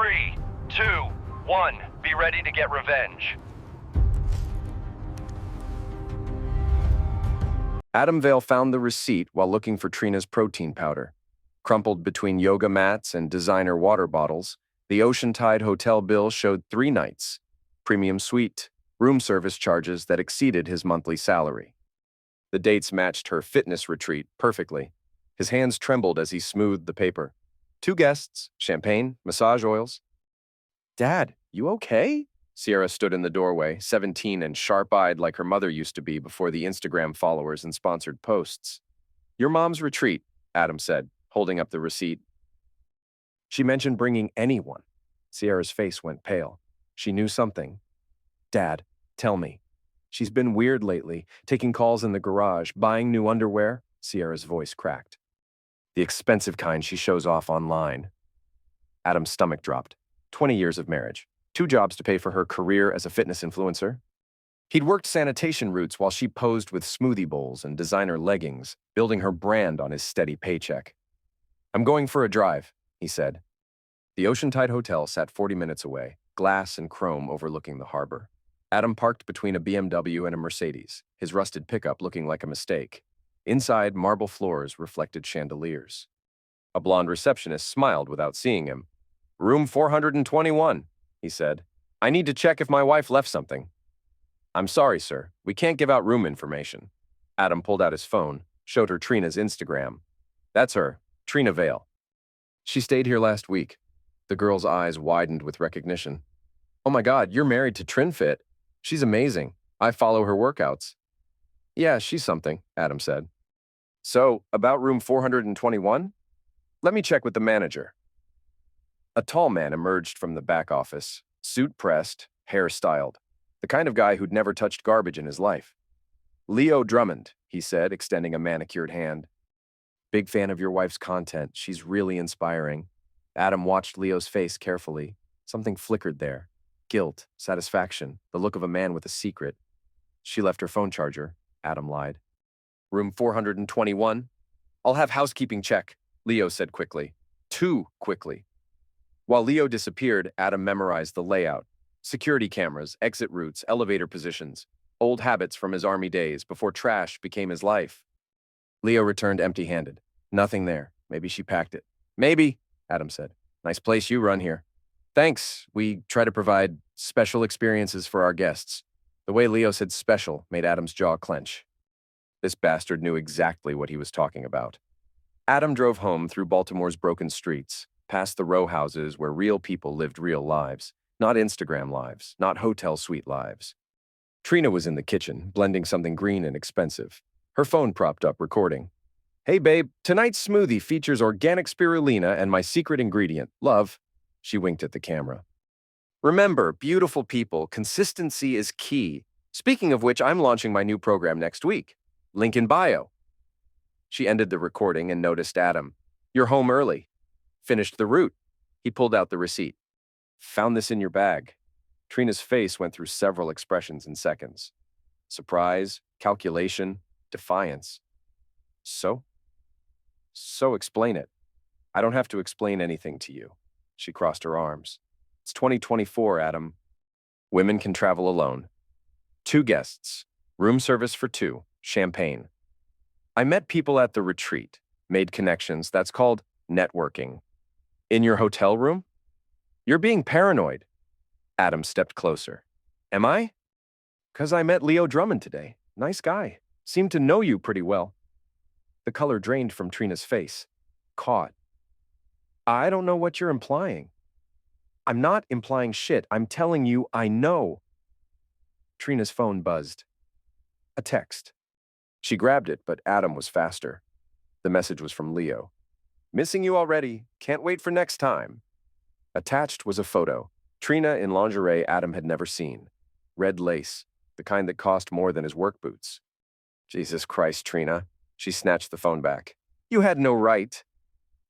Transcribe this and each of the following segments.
3, 2, 1. Be ready to get revenge. Adam Vale found the receipt while looking for Trina's protein powder. Crumpled between yoga mats and designer water bottles, the Oceantide hotel bill showed 3 nights, premium suite, room service charges that exceeded his monthly salary. The dates matched her fitness retreat perfectly. His hands trembled as he smoothed the paper. 2 guests, champagne, massage oils. "Dad, you okay?" Sierra stood in the doorway, 17 and sharp-eyed like her mother used to be before the Instagram followers and sponsored posts. "Your mom's retreat," Adam said, holding up the receipt. She mentioned bringing anyone. Sierra's face went pale. She knew something. "Dad, tell me." "She's been weird lately, taking calls in the garage, buying new underwear." Sierra's voice cracked. "The expensive kind she shows off online." Adam's stomach dropped. 20 years of marriage. 2 jobs to pay for her career as a fitness influencer. He'd worked sanitation routes while she posed with smoothie bowls and designer leggings, building her brand on his steady paycheck. "I'm going for a drive," he said. The Oceantide Hotel sat 40 minutes away, glass and chrome overlooking the harbor. Adam parked between a BMW and a Mercedes, his rusted pickup looking like a mistake. Inside, marble floors reflected chandeliers. A blonde receptionist smiled without seeing him. "Room 421, he said. "I need to check if my wife left something." "I'm sorry, sir. We can't give out room information." Adam pulled out his phone, showed her Trina's Instagram. "That's her, Trina Vale. She stayed here last week." The girl's eyes widened with recognition. "Oh my God, you're married to TrinFit. She's amazing. I follow her workouts." "Yeah, she's something," Adam said. "So, about room 421? Let me check with the manager." A tall man emerged from the back office, suit pressed, hair styled, the kind of guy who'd never touched garbage in his life. "Leo Drummond," he said, extending a manicured hand. "Big fan of your wife's content. She's really inspiring." Adam watched Leo's face carefully. Something flickered there. Guilt, satisfaction, the look of a man with a secret. "She left her phone charger," Adam lied. "Room 421? I'll have housekeeping check," Leo said quickly. Too quickly. While Leo disappeared, Adam memorized the layout. Security cameras, exit routes, elevator positions. Old habits from his army days before trash became his life. Leo returned empty-handed. Nothing there. Maybe she packed it. "Maybe," Adam said. "Nice place you run here." "Thanks. We try to provide special experiences for our guests." The way Leo said special made Adam's jaw clench. This bastard knew exactly what he was talking about. Adam drove home through Baltimore's broken streets, past the row houses where real people lived real lives, not Instagram lives, not hotel suite lives. Trina was in the kitchen, blending something green and expensive. Her phone propped up, recording. "Hey babe, tonight's smoothie features organic spirulina and my secret ingredient, love." She winked at the camera. "Remember, beautiful people, consistency is key. Speaking of which, I'm launching my new program next week. Link in bio." She ended the recording and noticed Adam. "You're home early." "Finished the route." He pulled out the receipt. "Found this in your bag." Trina's face went through several expressions in seconds. Surprise, calculation, defiance. So explain it." "I don't have to explain anything to you." She crossed her arms. "It's 2024, Adam. Women can travel alone. 2 guests. Room service for 2. Champagne. I met people at the retreat. Made connections. That's called networking. In your hotel room? You're being paranoid." Adam stepped closer. "Am I?" "'Cause I met Leo Drummond today. Nice guy. Seemed to know you pretty well." The color drained from Trina's face. Caught. "I don't know what you're implying." "I'm not implying shit. I'm telling you I know." Trina's phone buzzed. A text. She grabbed it, but Adam was faster. The message was from Leo. "Missing you already. Can't wait for next time." Attached was a photo. Trina in lingerie Adam had never seen. Red lace, the kind that cost more than his work boots. "Jesus Christ, Trina." She snatched the phone back. "You had no right."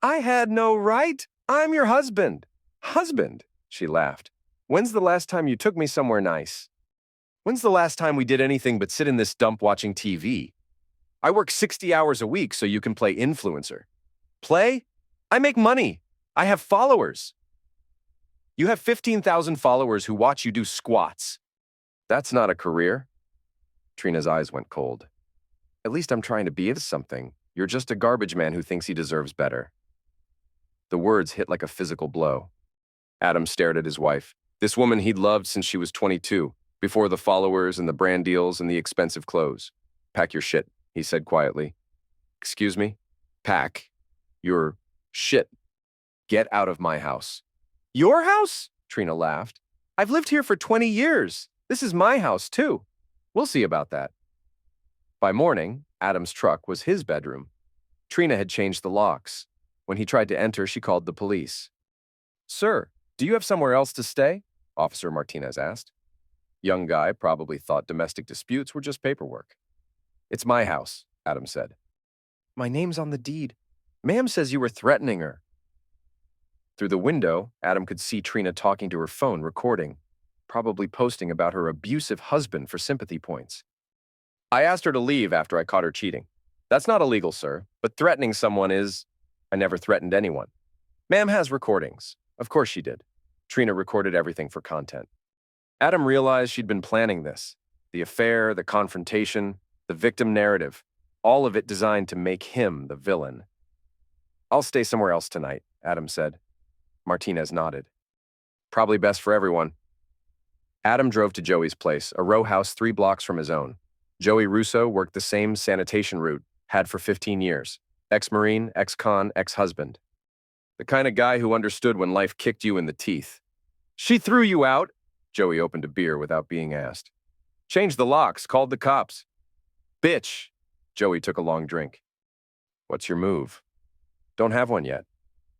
"I had no right? I'm your husband." "Husband?" She laughed. "When's the last time you took me somewhere nice? When's the last time we did anything but sit in this dump watching TV? I work 60 hours a week so you can play influencer." "Play? I make money. I have followers." You have 15,000 followers who watch you do squats. That's not a career. Trina's eyes went cold. At least I'm trying to be something. You're just a garbage man who thinks he deserves better. The words hit like a physical blow. Adam stared at his wife, this woman he'd loved since she was 22, before the followers and the brand deals and the expensive clothes. Pack your shit, he said quietly. Excuse me? Pack your shit. Get out of my house. Your house? Trina laughed. I've lived here for 20 years. This is my house, too. We'll see about that. By morning, Adam's truck was his bedroom. Trina had changed the locks. When he tried to enter, she called the police. Sir, do you have somewhere else to stay? Officer Martinez asked. Young guy probably thought domestic disputes were just paperwork. It's my house, Adam said. My name's on the deed. Ma'am says you were threatening her. Through the window, Adam could see Trina talking to her phone, recording, probably posting about her abusive husband for sympathy points. I asked her to leave after I caught her cheating. That's not illegal, sir, but threatening someone is... I never threatened anyone. Ma'am has recordings. Of course she did. Trina recorded everything for content. Adam realized she'd been planning this. The affair, the confrontation, the victim narrative, all of it designed to make him the villain. I'll stay somewhere else tonight, Adam said. Martinez nodded. Probably best for everyone. Adam drove to Joey's place, a row house 3 blocks from his own. Joey Russo worked the same sanitation route, had for 15 years. Ex-Marine, ex-con, ex-husband. The kind of guy who understood when life kicked you in the teeth. She threw you out. Joey opened a beer without being asked. Changed the locks, called the cops. Bitch. Joey took a long drink. What's your move? Don't have one yet.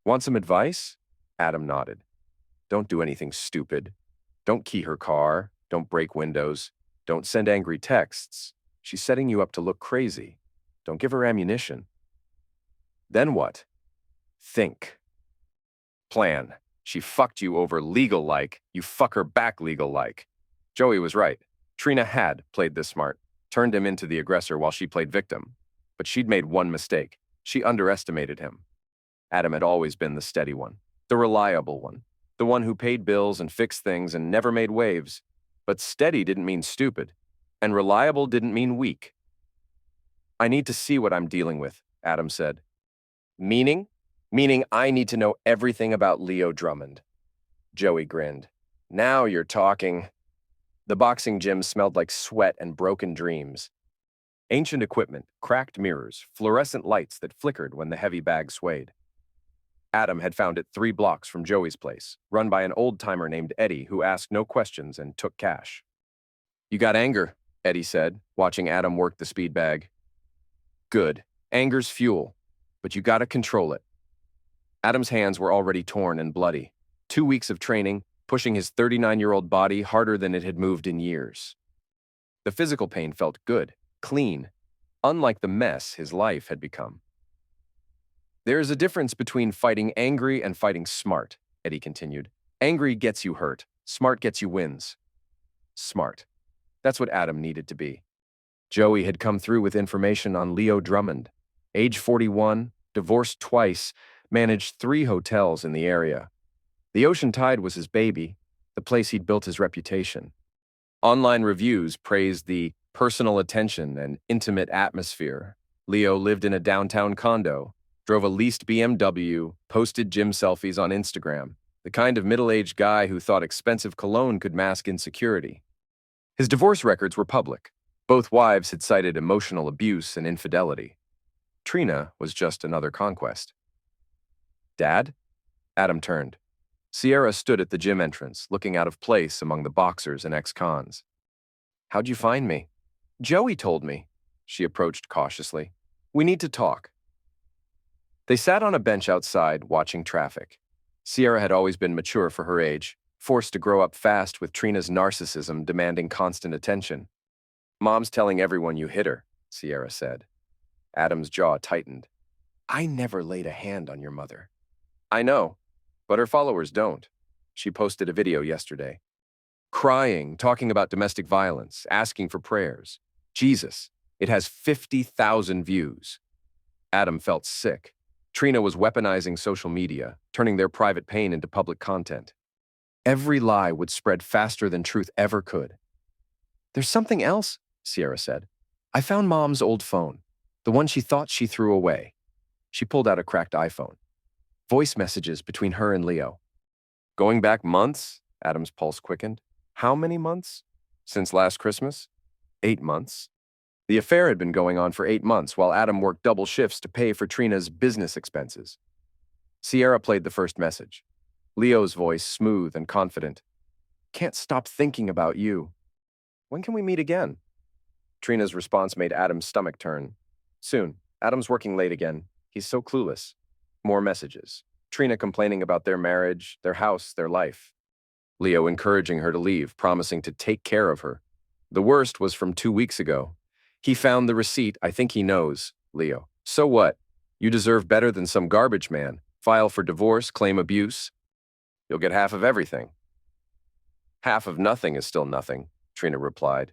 Want some advice? Adam nodded. Don't do anything stupid. Don't key her car. Don't break windows. Don't send angry texts. She's setting you up to look crazy. Don't give her ammunition. Then what? Think. Plan. She fucked you over legal-like. You fuck her back legal-like. Joey was right. Trina had played this smart, turned him into the aggressor while she played victim. But she'd made one mistake. She underestimated him. Adam had always been the steady one, the reliable one, the one who paid bills and fixed things and never made waves. But steady didn't mean stupid, and reliable didn't mean weak. I need to see what I'm dealing with, Adam said. Meaning? Meaning I need to know everything about Leo Drummond. Joey grinned. Now you're talking. The boxing gym smelled like sweat and broken dreams. Ancient equipment, cracked mirrors, fluorescent lights that flickered when the heavy bag swayed. Adam had found it 3 blocks from Joey's place, run by an old-timer named Eddie who asked no questions and took cash. You got anger, Eddie said, watching Adam work the speed bag. Good. Anger's fuel, but you gotta control it. Adam's hands were already torn and bloody. 2 weeks of training, pushing his 39-year-old body harder than it had moved in years. The physical pain felt good, clean, unlike the mess his life had become. There is a difference between fighting angry and fighting smart, Eddie continued. Angry gets you hurt. Smart gets you wins. Smart. That's what Adam needed to be. Joey had come through with information on Leo Drummond. Age 41, divorced twice, managed 3 hotels in the area. The Ocean Tide was his baby, the place he'd built his reputation. Online reviews praised the personal attention and intimate atmosphere. Leo lived in a downtown condo, drove a leased BMW, posted gym selfies on Instagram, the kind of middle-aged guy who thought expensive cologne could mask insecurity. His divorce records were public. Both wives had cited emotional abuse and infidelity. Trina was just another conquest. Dad? Adam turned. Sierra stood at the gym entrance, looking out of place among the boxers and ex-cons. How'd you find me? Joey told me. She approached cautiously. We need to talk. They sat on a bench outside, watching traffic. Sierra had always been mature for her age, forced to grow up fast with Trina's narcissism demanding constant attention. Mom's telling everyone you hit her, Sierra said. Adam's jaw tightened. I never laid a hand on your mother. I know, but her followers don't. She posted a video yesterday. Crying, talking about domestic violence, asking for prayers. Jesus, it has 50,000 views. Adam felt sick. Trina was weaponizing social media, turning their private pain into public content. Every lie would spread faster than truth ever could. "There's something else," Sierra said. "I found Mom's old phone, the one she thought she threw away." She pulled out a cracked iPhone. Voice messages between her and Leo. "Going back months?" Adam's pulse quickened. "How many months?" "Since last Christmas?" "8 months." The affair had been going on for 8 months while Adam worked double shifts to pay for Trina's business expenses. Sierra played the first message. Leo's voice, smooth and confident. "Can't stop thinking about you. When can we meet again?" Trina's response made Adam's stomach turn. "Soon. Adam's working late again. He's so clueless." More messages. Trina complaining about their marriage, their house, their life. Leo encouraging her to leave, promising to take care of her. The worst was from 2 weeks ago. "He found the receipt. I think he knows." Leo. "So what? You deserve better than some garbage man. File for divorce, claim abuse. You'll get half of everything." "Half of nothing is still nothing," Trina replied.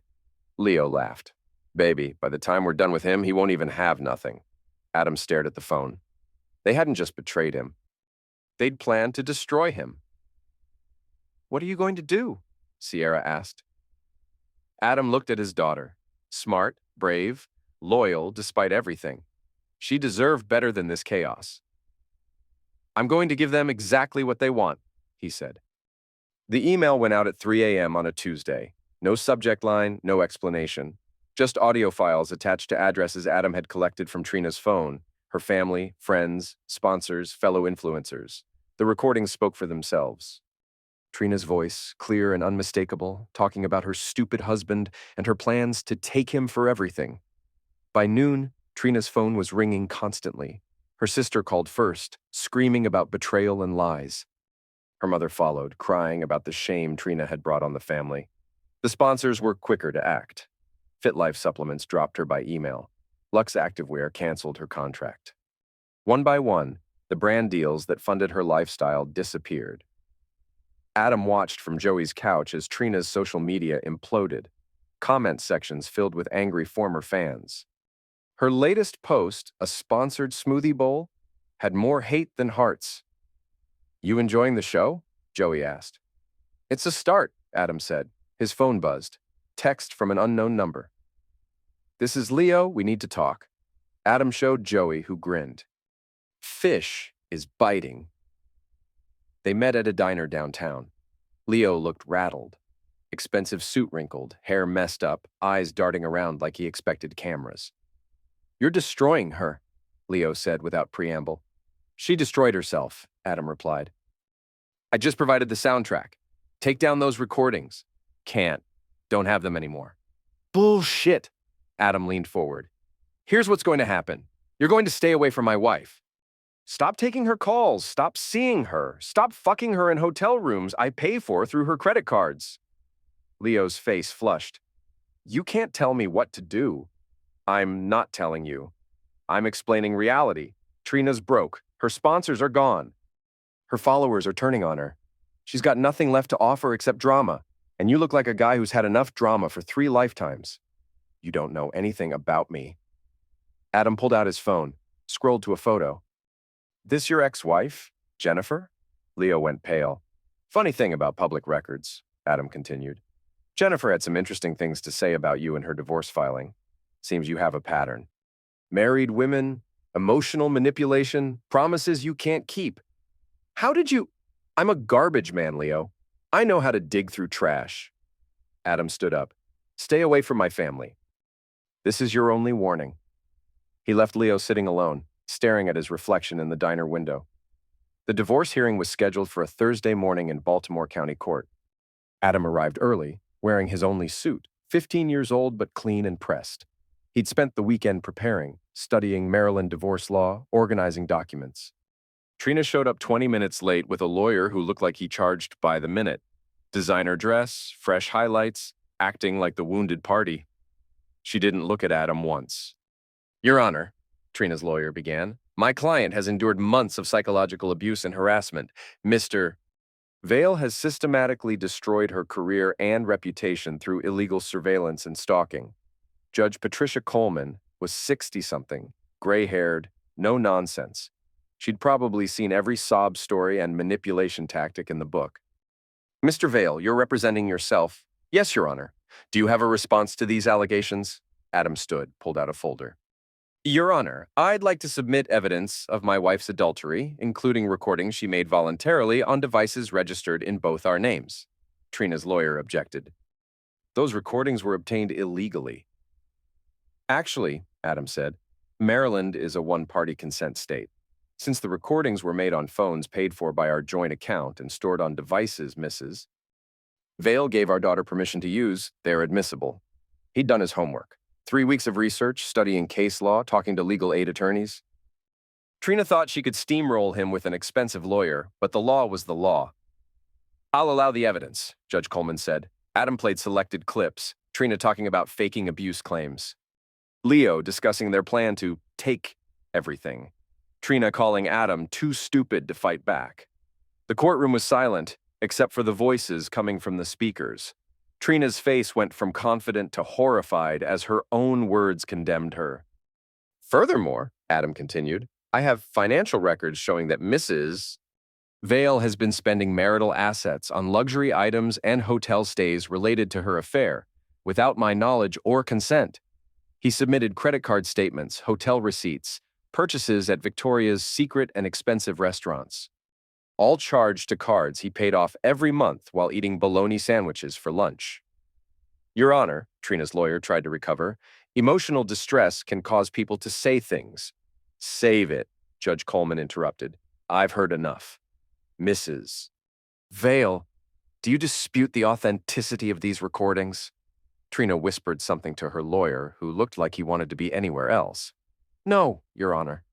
Leo laughed. "Baby, by the time we're done with him, he won't even have nothing." Adam stared at the phone. They hadn't just betrayed him. They'd planned to destroy him. "What are you going to do?" Sierra asked. Adam looked at his daughter. Smart, brave, loyal despite everything. She deserved better than this chaos. "I'm going to give them exactly what they want," he said. The email went out at 3 a.m. on a Tuesday. No subject line, no explanation. Just audio files attached to addresses Adam had collected from Trina's phone, her family, friends, sponsors, fellow influencers. The recordings spoke for themselves. Trina's voice, clear and unmistakable, talking about her stupid husband and her plans to take him for everything. By noon, Trina's phone was ringing constantly. Her sister called first, screaming about betrayal and lies. Her mother followed, crying about the shame Trina had brought on the family. The sponsors were quicker to act. FitLife supplements dropped her by email. Lux Activewear canceled her contract. One by one, the brand deals that funded her lifestyle disappeared. Adam watched from Joey's couch as Trina's social media imploded, comment sections filled with angry former fans. Her latest post, a sponsored smoothie bowl, had more hate than hearts. "You enjoying the show?" Joey asked. "It's a start," Adam said. His phone buzzed. Text from an unknown number. "This is Leo, we need to talk." Adam showed Joey, who grinned. "Fish is biting." They met at a diner downtown. Leo looked rattled. Expensive suit wrinkled, hair messed up, eyes darting around like he expected cameras. "You're destroying her," Leo said without preamble. "She destroyed herself," Adam replied. "I just provided the soundtrack. Take down those recordings." "Can't. Don't have them anymore." "Bullshit." Adam leaned forward. "Here's what's going to happen. You're going to stay away from my wife. Stop taking her calls. Stop seeing her. Stop fucking her in hotel rooms I pay for through her credit cards." Leo's face flushed. "You can't tell me what to do." "I'm not telling you. I'm explaining reality. Trina's broke. Her sponsors are gone. Her followers are turning on her. She's got nothing left to offer except drama, and you look like a guy who's had enough drama for 3 lifetimes. You don't know anything about me." Adam pulled out his phone, scrolled to a photo. "This your ex-wife, Jennifer?" Leo went pale. "Funny thing about public records," Adam continued. "Jennifer had some interesting things to say about you in her divorce filing. Seems you have a pattern. Married women, emotional manipulation, promises you can't keep. How did you—" "I'm a garbage man, Leo. I know how to dig through trash." Adam stood up. "Stay away from my family. This is your only warning." He left Leo sitting alone, staring at his reflection in the diner window. The divorce hearing was scheduled for a Thursday morning in Baltimore County Court. Adam arrived early, wearing his only suit, 15 years old but clean and pressed. He'd spent the weekend preparing, studying Maryland divorce law, organizing documents. Trina showed up 20 minutes late with a lawyer who looked like he charged by the minute. Designer dress, fresh highlights, acting like the wounded party. She didn't look at Adam once. "Your Honor," Trina's lawyer began, "my client has endured months of psychological abuse and harassment. Mr. Vale has systematically destroyed her career and reputation through illegal surveillance and stalking. Judge Patricia Coleman was 60-something, gray-haired, no nonsense. She'd probably seen every sob story and manipulation tactic in the book. Mr. Vale, you're representing yourself. Yes, Your Honor. Do you have a response to these allegations? Adam stood, pulled out a folder. Your Honor, I'd like to submit evidence of my wife's adultery, including recordings she made voluntarily on devices registered in both our names. Trina's lawyer objected. Those recordings were obtained illegally. Actually, Adam said, Maryland is a one-party consent state. Since the recordings were made on phones paid for by our joint account and stored on devices, Mrs. Vale gave our daughter permission to use, they're admissible. He'd done his homework. 3 weeks of research, studying case law, talking to legal aid attorneys. Trina thought she could steamroll him with an expensive lawyer, but the law was the law. I'll allow the evidence, Judge Coleman said. Adam played selected clips, Trina talking about faking abuse claims. Leo discussing their plan to take everything. Trina calling Adam too stupid to fight back. The courtroom was silent, except for the voices coming from the speakers. Trina's face went from confident to horrified as her own words condemned her. Furthermore, Adam continued, I have financial records showing that Mrs. Vale has been spending marital assets on luxury items and hotel stays related to her affair, without my knowledge or consent. He submitted credit card statements, hotel receipts, purchases at Victoria's secret and expensive restaurants. All charged to cards he paid off every month while eating bologna sandwiches for lunch. Your Honor, Trina's lawyer tried to recover, emotional distress can cause people to say things. Save it, Judge Coleman interrupted. I've heard enough. Mrs. Vale, do you dispute the authenticity of these recordings? Trina whispered something to her lawyer, who looked like he wanted to be anywhere else. No, Your Honor.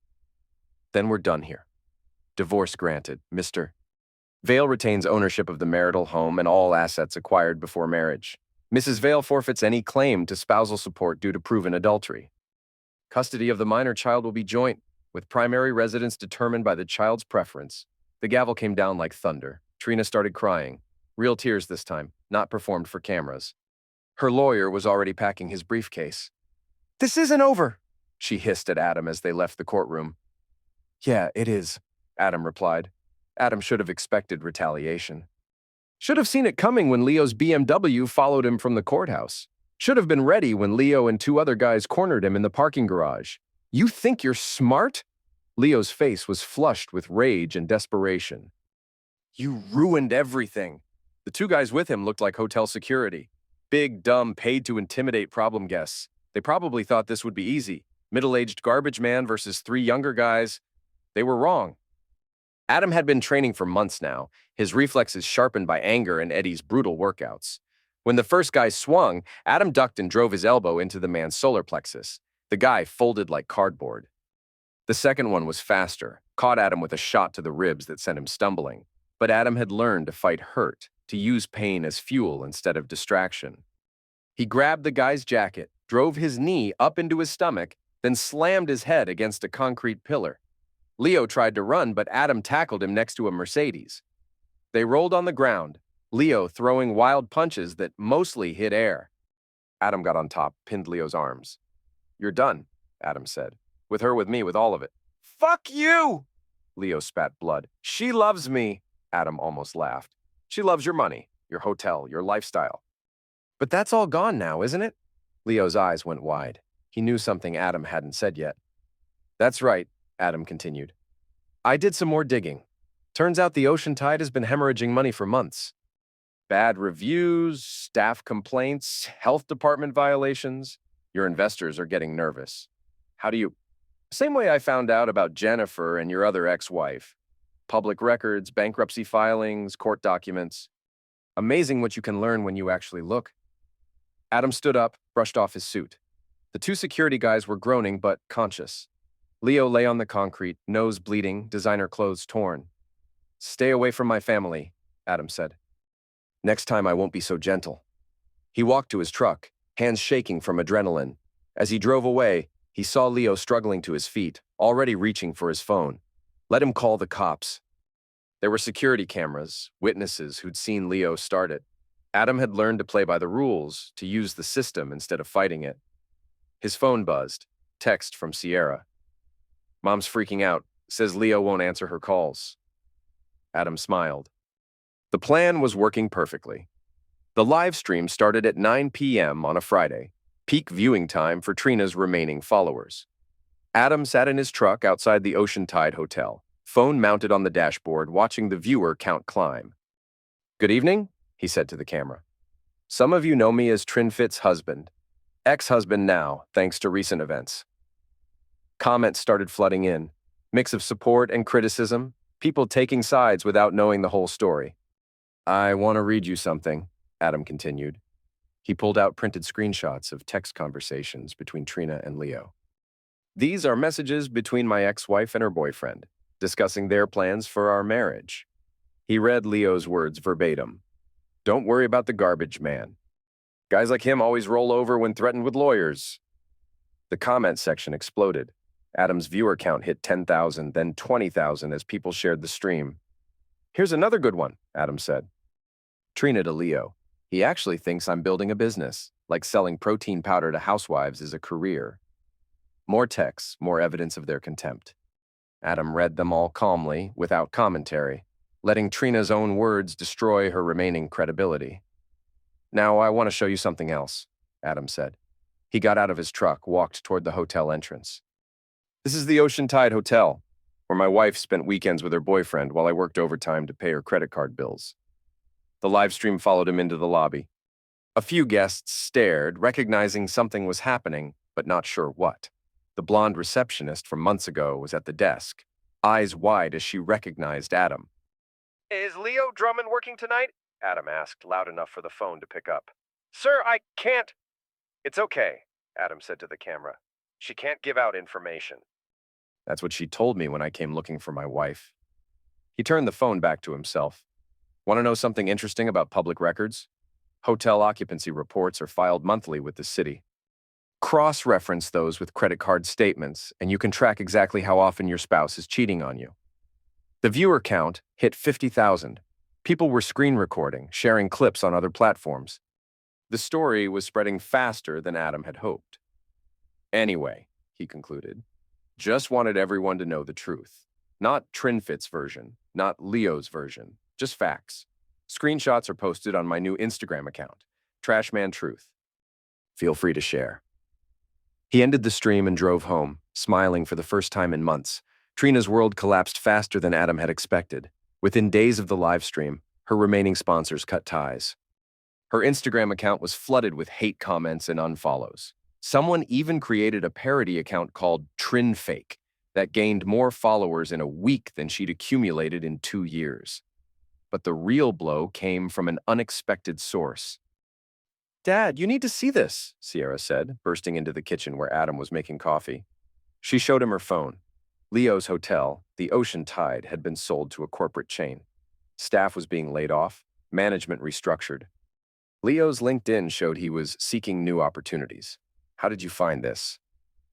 Then we're done here. Divorce granted, Mr. Vale retains ownership of the marital home and all assets acquired before marriage. Mrs. Vale forfeits any claim to spousal support due to proven adultery. Custody of the minor child will be joint, with primary residence determined by the child's preference. The gavel came down like thunder. Trina started crying. Real tears this time, not performed for cameras. Her lawyer was already packing his briefcase. This isn't over, she hissed at Adam as they left the courtroom. Yeah, it is, Adam replied. Adam should have expected retaliation. Should have seen it coming when Leo's BMW followed him from the courthouse. Should have been ready when Leo and 2 other guys cornered him in the parking garage. You think you're smart? Leo's face was flushed with rage and desperation. You ruined everything. The 2 guys with him looked like hotel security. Big, dumb, paid to intimidate problem guests. They probably thought this would be easy. Middle-aged garbage man versus 3 younger guys. They were wrong. Adam had been training for months now, his reflexes sharpened by anger and Eddie's brutal workouts. When the first guy swung, Adam ducked and drove his elbow into the man's solar plexus. The guy folded like cardboard. The second one was faster, caught Adam with a shot to the ribs that sent him stumbling. But Adam had learned to fight hurt, to use pain as fuel instead of distraction. He grabbed the guy's jacket, drove his knee up into his stomach, then slammed his head against a concrete pillar. Leo tried to run, but Adam tackled him next to a Mercedes. They rolled on the ground, Leo throwing wild punches that mostly hit air. Adam got on top, pinned Leo's arms. You're done, Adam said. With her, with me, with all of it. Fuck you! Leo spat blood. She loves me, Adam almost laughed. She loves your money, your hotel, your lifestyle. But that's all gone now, isn't it? Leo's eyes went wide. He knew something Adam hadn't said yet. That's right, Adam continued. I did some more digging. Turns out the Ocean Tide has been hemorrhaging money for months. Bad reviews, staff complaints, health department violations. Your investors are getting nervous. How do you... Same way I found out about Jennifer and your other ex-wife. Public records, bankruptcy filings, court documents. Amazing what you can learn when you actually look. Adam stood up, brushed off his suit. The 2 security guys were groaning but conscious. Leo lay on the concrete, nose bleeding, designer clothes torn. Stay away from my family, Adam said. Next time I won't be so gentle. He walked to his truck, hands shaking from adrenaline. As he drove away, he saw Leo struggling to his feet, already reaching for his phone. Let him call the cops. There were security cameras, witnesses who'd seen Leo start it. Adam had learned to play by the rules, to use the system instead of fighting it. His phone buzzed. Text from Sierra. Mom's freaking out. Says Leo won't answer her calls. Adam smiled. The plan was working perfectly. The live stream started at 9 p.m. on a Friday, peak viewing time for Trina's remaining followers. Adam sat in his truck outside the Ocean Tide Hotel, phone mounted on the dashboard, watching the viewer count climb. "Good evening," he said to the camera. "Some of you know me as Trinfit's husband. Ex-husband now, thanks to recent events." Comments started flooding in. Mix of support and criticism, people taking sides without knowing the whole story. "I want to read you something," Adam continued. He pulled out printed screenshots of text conversations between Trina and Leo. "These are messages between my ex-wife and her boyfriend, discussing their plans for our marriage." He read Leo's words verbatim. "Don't worry about the garbage man. Guys like him always roll over when threatened with lawyers." The comment section exploded. Adam's viewer count hit 10,000, then 20,000 as people shared the stream. "Here's another good one," Adam said. Trina to Leo. "He actually thinks I'm building a business, like selling protein powder to housewives is a career." More texts, more evidence of their contempt. Adam read them all calmly, without commentary, letting Trina's own words destroy her remaining credibility. "Now I want to show you something else," Adam said. He got out of his truck, walked toward the hotel entrance. "This is the Ocean Tide Hotel, where my wife spent weekends with her boyfriend while I worked overtime to pay her credit card bills." The live stream followed him into the lobby. A few guests stared, recognizing something was happening, but not sure what. The blonde receptionist from months ago was at the desk, eyes wide as she recognized Adam. "Is Leo Drummond working tonight?" Adam asked, loud enough for the phone to pick up. "Sir, I can't." "It's okay," Adam said to the camera. "She can't give out information." "That's what she told me when I came looking for my wife." He turned the phone back to himself. "Want to know something interesting about public records? Hotel occupancy reports are filed monthly with the city. Cross-reference those with credit card statements, and you can track exactly how often your spouse is cheating on you." The viewer count hit 50,000. People were screen recording, sharing clips on other platforms. The story was spreading faster than Adam had hoped. "Anyway," he concluded, "just wanted everyone to know the truth. Not Trinfit's version, not Leo's version, just facts. Screenshots are posted on my new Instagram account, Trashman Truth. Feel free to share." He ended the stream and drove home, smiling for the first time in months. Trina's world collapsed faster than Adam had expected. Within days of the live stream, her remaining sponsors cut ties. Her Instagram account was flooded with hate comments and unfollows. Someone even created a parody account called Trinfake that gained more followers in a week than she'd accumulated in 2 years. But the real blow came from an unexpected source. "Dad, you need to see this," Sierra said, bursting into the kitchen where Adam was making coffee. She showed him her phone. Leo's hotel, the Ocean Tide, had been sold to a corporate chain. Staff was being laid off, management restructured. Leo's LinkedIn showed he was seeking new opportunities. "How did you find this?"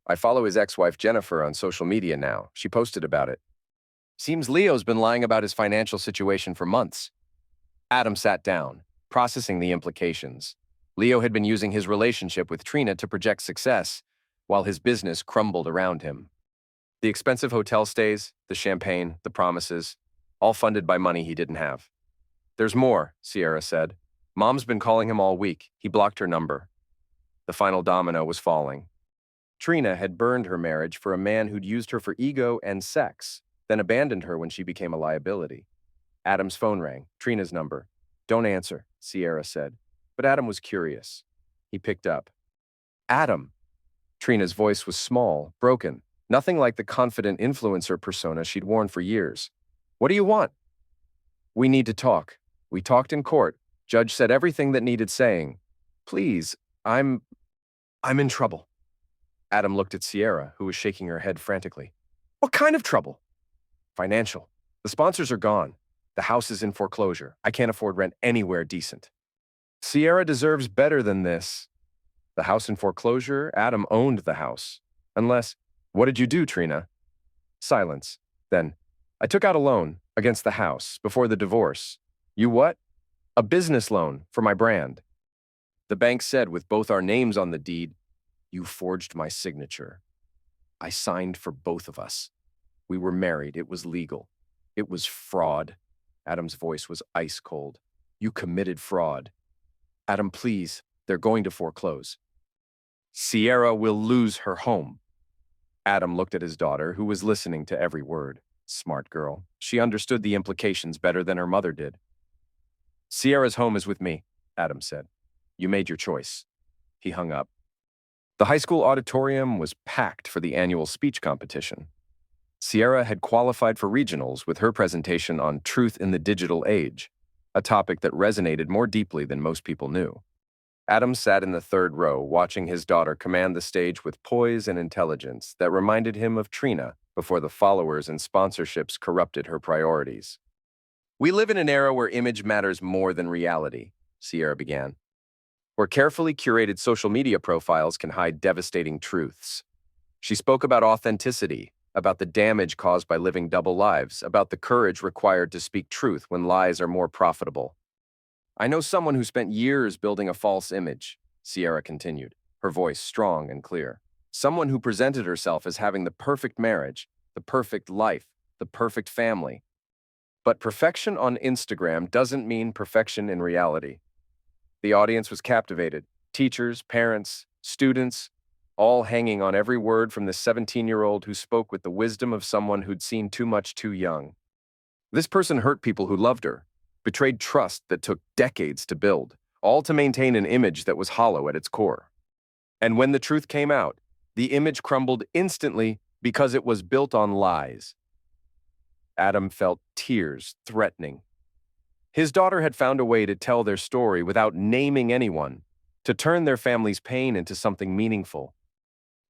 "I follow his ex-wife Jennifer on social media now. She posted about it." "Seems Leo's been lying about his financial situation for months." Adam sat down, processing the implications. Leo had been using his relationship with Trina to project success, while his business crumbled around him. The expensive hotel stays, the champagne, the promises, all funded by money he didn't have. "There's more," Sierra said. "Mom's been calling him all week. He blocked her number." The final domino was falling. Trina had burned her marriage for a man who'd used her for ego and sex, then abandoned her when she became a liability. Adam's phone rang, Trina's number. "Don't answer," Sierra said. But Adam was curious. He picked up. "Adam." Trina's voice was small, broken, nothing like the confident influencer persona she'd worn for years. "What do you want?" "We need to talk. We talked in court. Judge said everything that needed saying. Please, I'm in trouble." Adam looked at Sierra, who was shaking her head frantically. "What kind of trouble?" "Financial. The sponsors are gone. The house is in foreclosure. I can't afford rent anywhere decent." "Sierra deserves better than this." "The house in foreclosure? Adam owned the house. Unless, what did you do, Trina?" Silence. Then, "I took out a loan against the house before the divorce." "You what?" "A business loan for my brand." "The bank said with both our names on the deed." "You forged my signature." "I signed for both of us. We were married. It was legal. It was fraud." Adam's voice was ice cold. You committed fraud. Adam, please. They're going to foreclose. Sierra will lose her home. Adam looked at his daughter, who was listening to every word. Smart girl. She understood the implications better than her mother did. Sierra's home is with me, Adam said. You made your choice. He hung up. The high school auditorium was packed for the annual speech competition. Sierra had qualified for regionals with her presentation on truth in the digital age, a topic that resonated more deeply than most people knew. Adam sat in the third row, watching his daughter command the stage with poise and intelligence that reminded him of Trina before the followers and sponsorships corrupted her priorities. We live in an era where image matters more than reality, Sierra began, where carefully curated social media profiles can hide devastating truths. She spoke about authenticity, about the damage caused by living double lives, about the courage required to speak truth when lies are more profitable. I know someone who spent years building a false image, Sierra continued, her voice strong and clear. Someone who presented herself as having the perfect marriage, the perfect life, the perfect family. But perfection on Instagram doesn't mean perfection in reality. The audience was captivated. Teachers, parents, students, all hanging on every word from this 17-year-old who spoke with the wisdom of someone who'd seen too much too young. This person hurt people who loved her, betrayed trust that took decades to build, all to maintain an image that was hollow at its core. And when the truth came out, the image crumbled instantly because it was built on lies. Adam felt tears threatening. His daughter had found a way to tell their story without naming anyone, to turn their family's pain into something meaningful.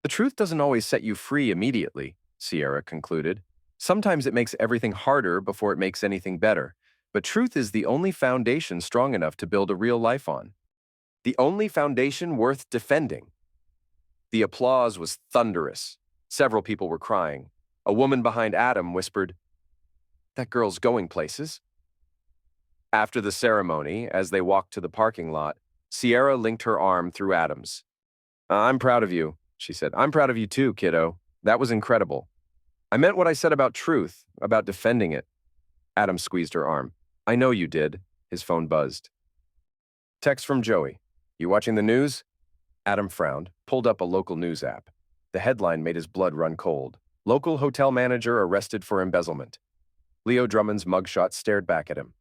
The truth doesn't always set you free immediately, Sierra concluded. Sometimes it makes everything harder before it makes anything better. But truth is the only foundation strong enough to build a real life on. The only foundation worth defending. The applause was thunderous. Several people were crying. A woman behind Adam whispered, "That girl's going places." After the ceremony, as they walked to the parking lot, Sierra linked her arm through Adam's. I'm proud of you, she said. I'm proud of you too, kiddo. That was incredible. I meant what I said about truth, about defending it. Adam squeezed her arm. I know you did. His phone buzzed. Text from Joey. You watching the news? Adam frowned, pulled up a local news app. The headline made his blood run cold. Local hotel manager arrested for embezzlement. Leo Drummond's mugshot stared back at him.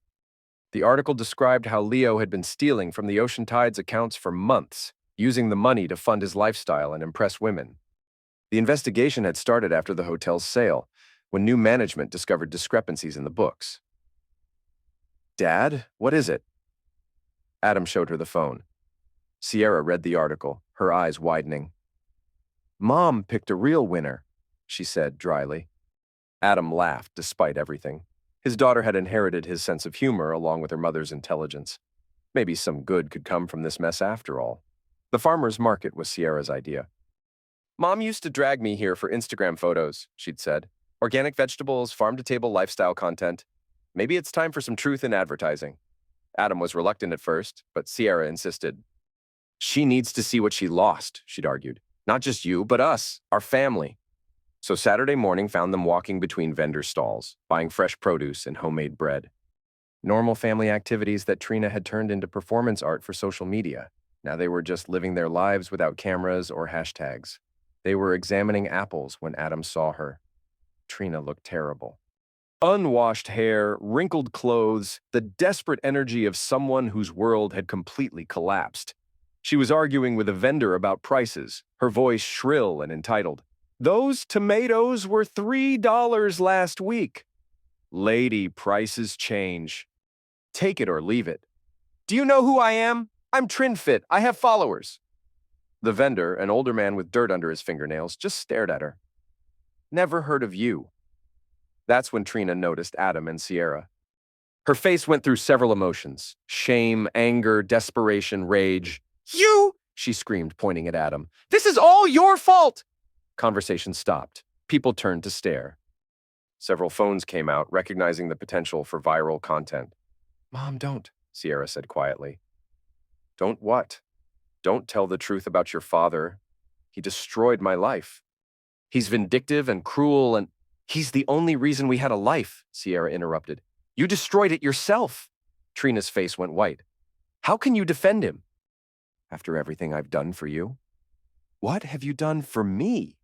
The article described how Leo had been stealing from the Ocean Tide's accounts for months, using the money to fund his lifestyle and impress women. The investigation had started after the hotel's sale, when new management discovered discrepancies in the books. Dad, what is it? Adam showed her the phone. Sierra read the article, her eyes widening. Mom picked a real winner, she said dryly. Adam laughed despite everything. His daughter had inherited his sense of humor along with her mother's intelligence. Maybe some good could come from this mess after all. The farmer's market was Sierra's idea. Mom used to drag me here for Instagram photos, she'd said. Organic vegetables, farm-to-table lifestyle content. Maybe it's time for some truth in advertising. Adam was reluctant at first, but Sierra insisted. She needs to see what she lost, she'd argued. Not just you, but us, our family. So Saturday morning found them walking between vendor stalls, buying fresh produce and homemade bread. Normal family activities that Trina had turned into performance art for social media. Now they were just living their lives without cameras or hashtags. They were examining apples when Adam saw her. Trina looked terrible. Unwashed hair, wrinkled clothes, the desperate energy of someone whose world had completely collapsed. She was arguing with a vendor about prices, her voice shrill and entitled. Those tomatoes were $3 last week. Lady, prices change. Take it or leave it. Do you know who I am? I'm TrinFit. I have followers. The vendor, an older man with dirt under his fingernails, just stared at her. Never heard of you. That's when Trina noticed Adam and Sierra. Her face went through several emotions. Shame, anger, desperation, rage. You! She screamed, pointing at Adam. This is all your fault! Conversation stopped. People turned to stare. Several phones came out, recognizing the potential for viral content. Mom, don't, Sierra said quietly. Don't what? Don't tell the truth about your father. He destroyed my life. He's vindictive and cruel and... He's the only reason we had a life, Sierra interrupted. You destroyed it yourself. Trina's face went white. How can you defend him? After everything I've done for you? What have you done for me?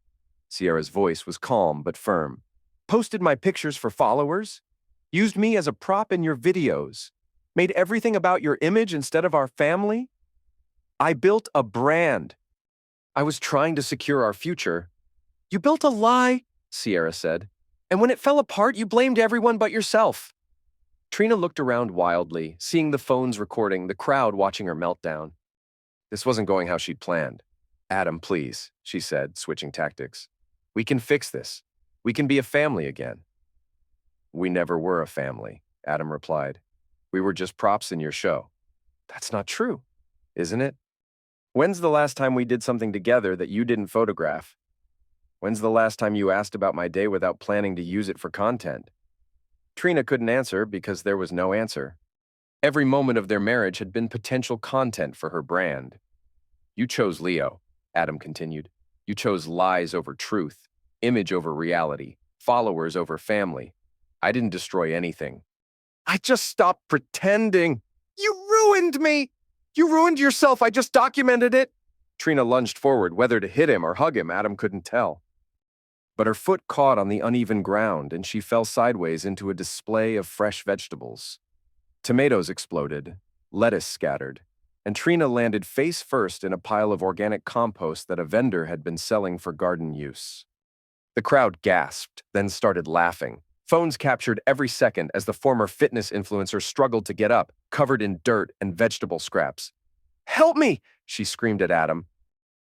Sierra's voice was calm but firm. Posted my pictures for followers? Used me as a prop in your videos? Made everything about your image instead of our family? I built a brand. I was trying to secure our future. You built a lie, Sierra said. And when it fell apart, you blamed everyone but yourself. Trina looked around wildly, seeing the phones recording, the crowd watching her meltdown. This wasn't going how she'd planned. Adam, please, she said, switching tactics. We can fix this. We can be a family again. We never were a family, Adam replied. We were just props in your show. That's not true, isn't it? When's the last time we did something together that you didn't photograph? When's the last time you asked about my day without planning to use it for content? Trina couldn't answer because there was no answer. Every moment of their marriage had been potential content for her brand. You chose Leo, Adam continued. You chose lies over truth, image over reality, followers over family. I didn't destroy anything. I just stopped pretending. You ruined me! You ruined yourself. I just documented it. Trina lunged forward, whether to hit him or hug him, Adam couldn't tell. But her foot caught on the uneven ground, and she fell sideways into a display of fresh vegetables. Tomatoes exploded, lettuce scattered, and Trina landed face first in a pile of organic compost that a vendor had been selling for garden use. The crowd gasped, then started laughing. Phones captured every second as the former fitness influencer struggled to get up, covered in dirt and vegetable scraps. Help me! She screamed at Adam.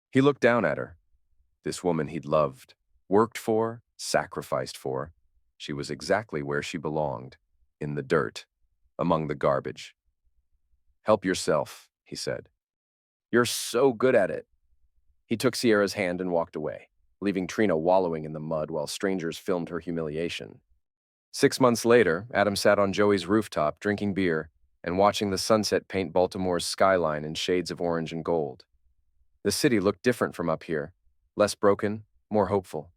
He looked down at her. This woman he'd loved, worked for, sacrificed for. She was exactly where she belonged, in the dirt, among the garbage. Help yourself, he said. You're so good at it. He took Sierra's hand and walked away, leaving Trina wallowing in the mud while strangers filmed her humiliation. 6 months later, Adam sat on Joey's rooftop drinking beer and watching the sunset paint Baltimore's skyline in shades of orange and gold. The city looked different from up here, less broken, more hopeful.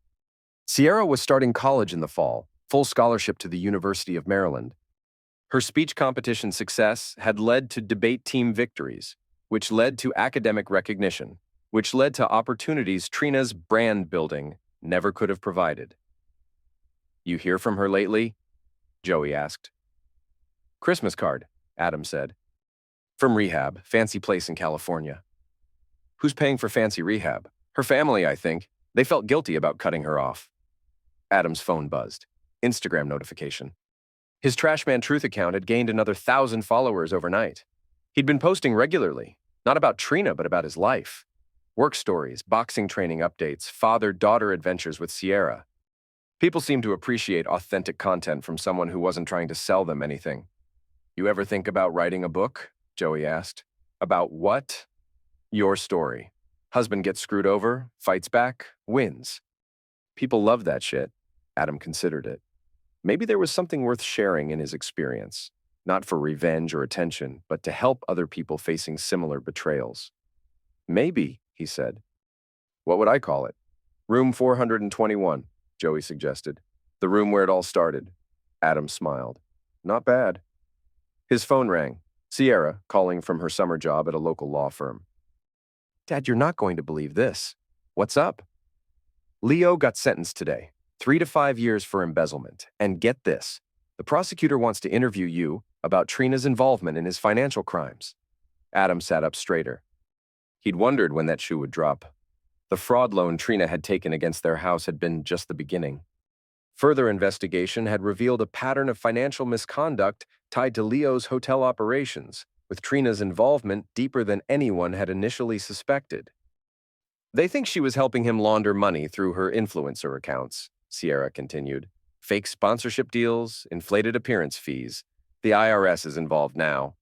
Sierra was starting college in the fall, full scholarship to the University of Maryland. Her speech competition success had led to debate team victories, which led to academic recognition, which led to opportunities Trina's brand building never could have provided. You hear from her lately? Joey asked. Christmas card, Adam said. From rehab, fancy place in California. Who's paying for fancy rehab? Her family, I think. They felt guilty about cutting her off. Adam's phone buzzed. Instagram notification. His Trashman Truth account had gained another 1,000 followers overnight. He'd been posting regularly, not about Trina, but about his life. Work stories, boxing training updates, father-daughter adventures with Sierra. People seem to appreciate authentic content from someone who wasn't trying to sell them anything. You ever think about writing a book? Joey asked. About what? Your story. Husband gets screwed over, fights back, wins. People love that shit. Adam considered it. Maybe there was something worth sharing in his experience, not for revenge or attention, but to help other people facing similar betrayals. Maybe, he said. What would I call it? Room 421. Joey suggested. The room where it all started. Adam smiled. Not bad. His phone rang. Sierra, calling from her summer job at a local law firm. Dad, you're not going to believe this. What's up? Leo got sentenced today. 3 to 5 years for embezzlement. And get this. The prosecutor wants to interview you about Trina's involvement in his financial crimes. Adam sat up straighter. He'd wondered when that shoe would drop. The fraud loan Trina had taken against their house had been just the beginning. Further investigation had revealed a pattern of financial misconduct tied to Leo's hotel operations, with Trina's involvement deeper than anyone had initially suspected. They think she was helping him launder money through her influencer accounts, Sierra continued. Fake sponsorship deals, inflated appearance fees. The IRS is involved now.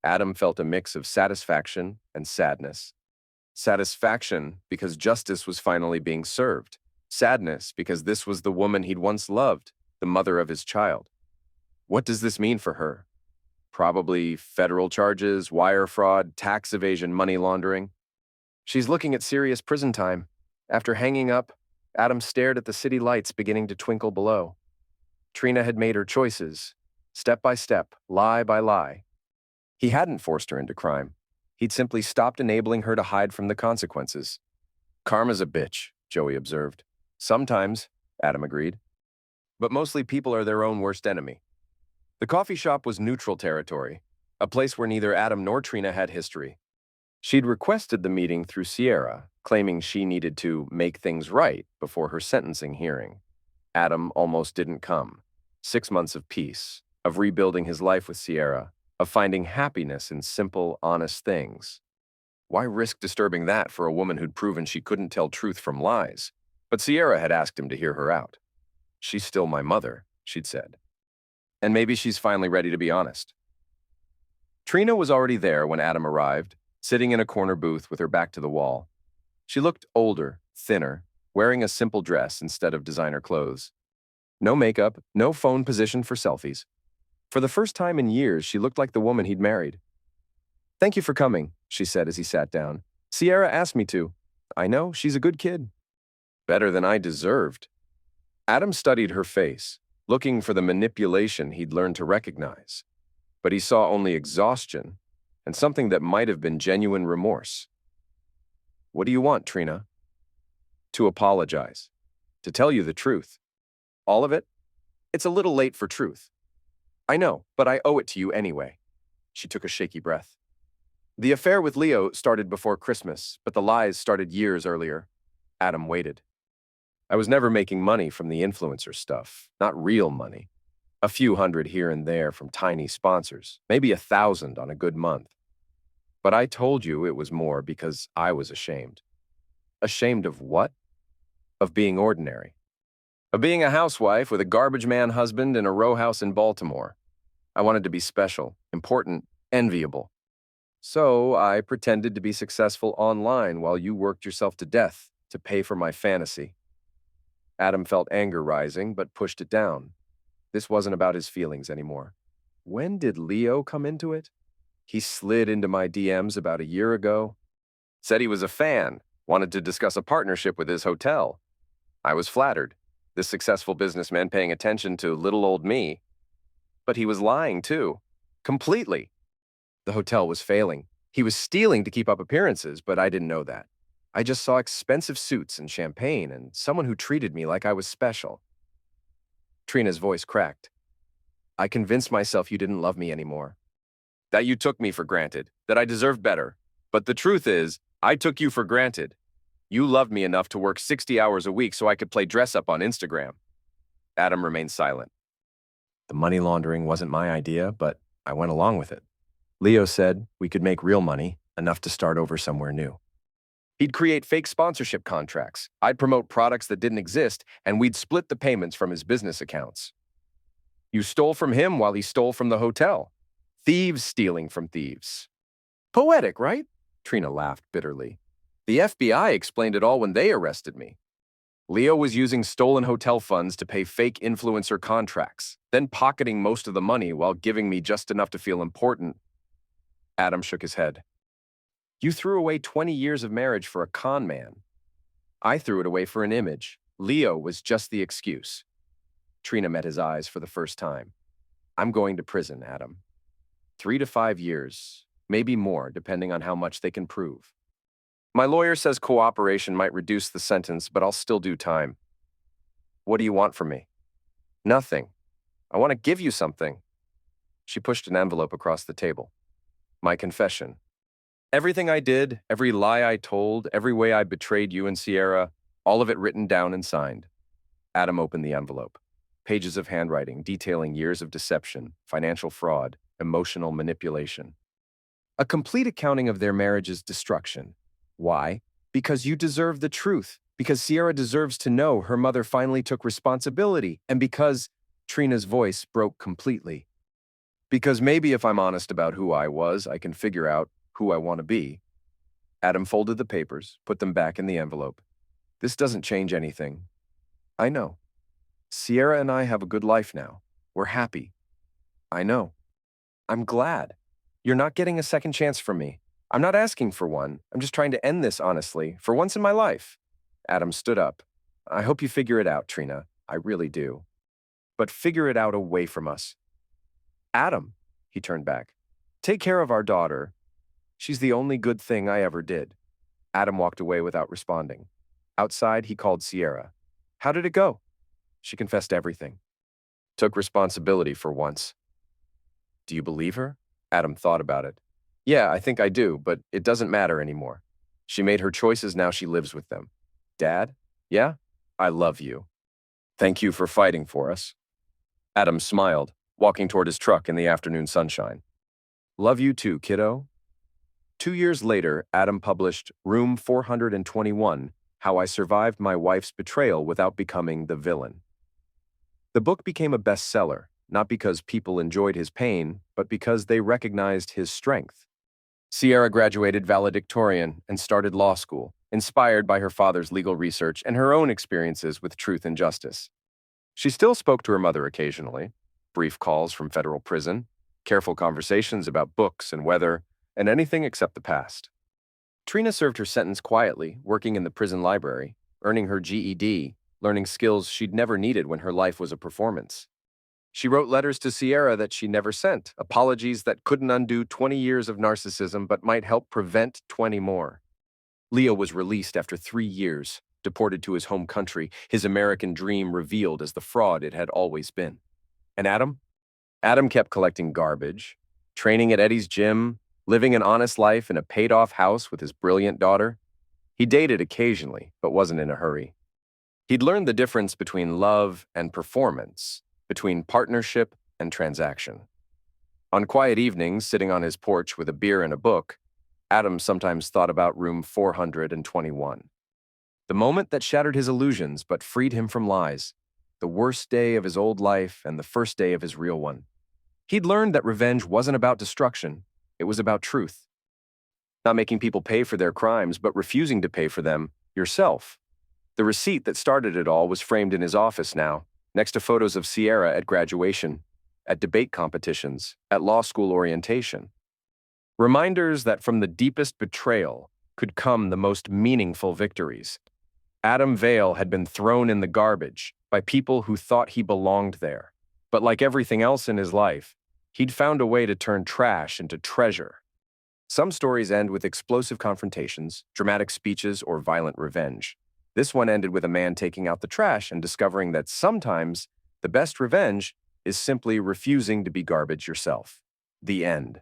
Adam felt a mix of satisfaction and sadness. Satisfaction because justice was finally being served. Sadness because this was the woman he'd once loved, the mother of his child. What does this mean for her? Probably federal charges, wire fraud, tax evasion, money laundering. She's looking at serious prison time. After hanging up, Adam stared at the city lights beginning to twinkle below. Trina had made her choices. step by step, lie by lie. He hadn't forced her into crime. He'd simply stopped enabling her to hide from the consequences. Karma's a bitch, Joey observed. Sometimes, Adam agreed. But mostly people are their own worst enemy. The coffee shop was neutral territory, a place where neither Adam nor Trina had history. She'd requested the meeting through Sierra, claiming she needed to make things right before her sentencing hearing. Adam almost didn't come. 6 months of peace, of rebuilding his life with Sierra, of finding happiness in simple, honest things. Why risk disturbing that for a woman who'd proven she couldn't tell truth from lies? But Sierra had asked him to hear her out. She's still my mother, she'd said. And maybe she's finally ready to be honest. Trina was already there when Adam arrived, sitting in a corner booth with her back to the wall. She looked older, thinner, wearing a simple dress instead of designer clothes. No makeup, no phone position for selfies. For the first time in years, she looked like the woman he'd married. "Thank you for coming," she said as he sat down. "Sierra asked me to. I know, she's a good kid." Better than I deserved. Adam studied her face, looking for the manipulation he'd learned to recognize. But he saw only exhaustion and something that might have been genuine remorse. "What do you want, Trina?" "To apologize. To tell you the truth." "All of it?" "It's a little late for truth." "I know, but I owe it to you anyway." She took a shaky breath. "The affair with Leo started before Christmas, but the lies started years earlier." Adam waited. "I was never making money from the influencer stuff, not real money. A few hundred here and there from tiny sponsors, maybe 1,000 on a good month. But I told you it was more because I was ashamed." "Ashamed of what?" "Of being ordinary. Of being a housewife with a garbage man husband in a row house in Baltimore. I wanted to be special, important, enviable. So I pretended to be successful online while you worked yourself to death to pay for my fantasy." Adam felt anger rising, but pushed it down. This wasn't about his feelings anymore. When did Leo come into it? He slid into my DMs about a year ago. Said he was a fan, wanted to discuss a partnership with his hotel. I was flattered. This successful businessman paying attention to little old me. But he was lying, too. Completely. The hotel was failing. He was stealing to keep up appearances, but I didn't know that. I just saw expensive suits and champagne and someone who treated me like I was special. Trina's voice cracked. "I convinced myself you didn't love me anymore. That you took me for granted, that I deserved better. But the truth is, I took you for granted. You loved me enough to work 60 hours a week so I could play dress-up on Instagram." Adam remained silent. "The money laundering wasn't my idea, but I went along with it. Leo said we could make real money, enough to start over somewhere new. He'd create fake sponsorship contracts. I'd promote products that didn't exist, and we'd split the payments from his business accounts. You stole from him while he stole from the hotel. Thieves stealing from thieves." "Poetic, right?" Trina laughed bitterly. "The FBI explained it all when they arrested me. Leo was using stolen hotel funds to pay fake influencer contracts, then pocketing most of the money while giving me just enough to feel important." Adam shook his head. "You threw away 20 years of marriage for a con man. I threw it away for an image. Leo was just the excuse." Trina met his eyes for the first time. "I'm going to prison, Adam. 3 to 5 years, maybe more, depending on how much they can prove. My lawyer says cooperation might reduce the sentence, but I'll still do time." "What do you want from me?" "Nothing. I want to give you something." She pushed an envelope across the table. "My confession. Everything I did, every lie I told, every way I betrayed you and Sierra, all of it written down and signed." Adam opened the envelope. Pages of handwriting detailing years of deception, financial fraud, emotional manipulation. A complete accounting of their marriage's destruction. Why? Because you deserve the truth. Because Sierra deserves to know her mother finally took responsibility. And because Trina's voice broke completely. Because maybe if I'm honest about who I was, I can figure out who I want to be. Adam folded the papers, put them back in the envelope. "This doesn't change anything. I know. Sierra and I have a good life now. We're happy. I know. I'm glad. You're not getting a second chance from me. I'm not asking for one. I'm just trying to end this honestly, for once in my life." Adam stood up. "I hope you figure it out, Trina. I really do. But figure it out away from us." Adam, he turned back. Take care of our daughter. She's the only good thing I ever did. Adam walked away without responding. Outside, he called Sierra. How did it go? She confessed everything. Took responsibility for once. Do you believe her? Adam thought about it. Yeah, I think I do, but it doesn't matter anymore. She made her choices, now she lives with them. Dad? Yeah? I love you. Thank you for fighting for us. Adam smiled, walking toward his truck in the afternoon sunshine. Love you too, kiddo. 2 years later, Adam published Room 421, How I Survived My Wife's Betrayal Without Becoming the Villain. The book became a bestseller, not because people enjoyed his pain, but because they recognized his strength. Sierra graduated valedictorian and started law school, inspired by her father's legal research and her own experiences with truth and justice. She still spoke to her mother occasionally, brief calls from federal prison, careful conversations about books and weather, and anything except the past. Trina served her sentence quietly, working in the prison library, earning her GED, learning skills she'd never needed when her life was a performance. She wrote letters to Sierra that she never sent, apologies that couldn't undo 20 years of narcissism but might help prevent 20 more. Leo was released after 3 years, deported to his home country, his American dream revealed as the fraud it had always been. And Adam? Adam kept collecting garbage, training at Eddie's gym, living an honest life in a paid-off house with his brilliant daughter. He dated occasionally, but wasn't in a hurry. He'd learned the difference between love and performance, between partnership and transaction. On quiet evenings, sitting on his porch with a beer and a book, Adam sometimes thought about Room 421. The moment that shattered his illusions but freed him from lies, the worst day of his old life and the first day of his real one. He'd learned that revenge wasn't about destruction, it was about truth. Not making people pay for their crimes, but refusing to pay for them yourself. The receipt that started it all was framed in his office now, next to photos of Sierra at graduation, at debate competitions, at law school orientation. Reminders that from the deepest betrayal could come the most meaningful victories. Adam Vale had been thrown in the garbage by people who thought he belonged there. But like everything else in his life, he'd found a way to turn trash into treasure. Some stories end with explosive confrontations, dramatic speeches, or violent revenge. This one ended with a man taking out the trash and discovering that sometimes the best revenge is simply refusing to be garbage yourself. The end.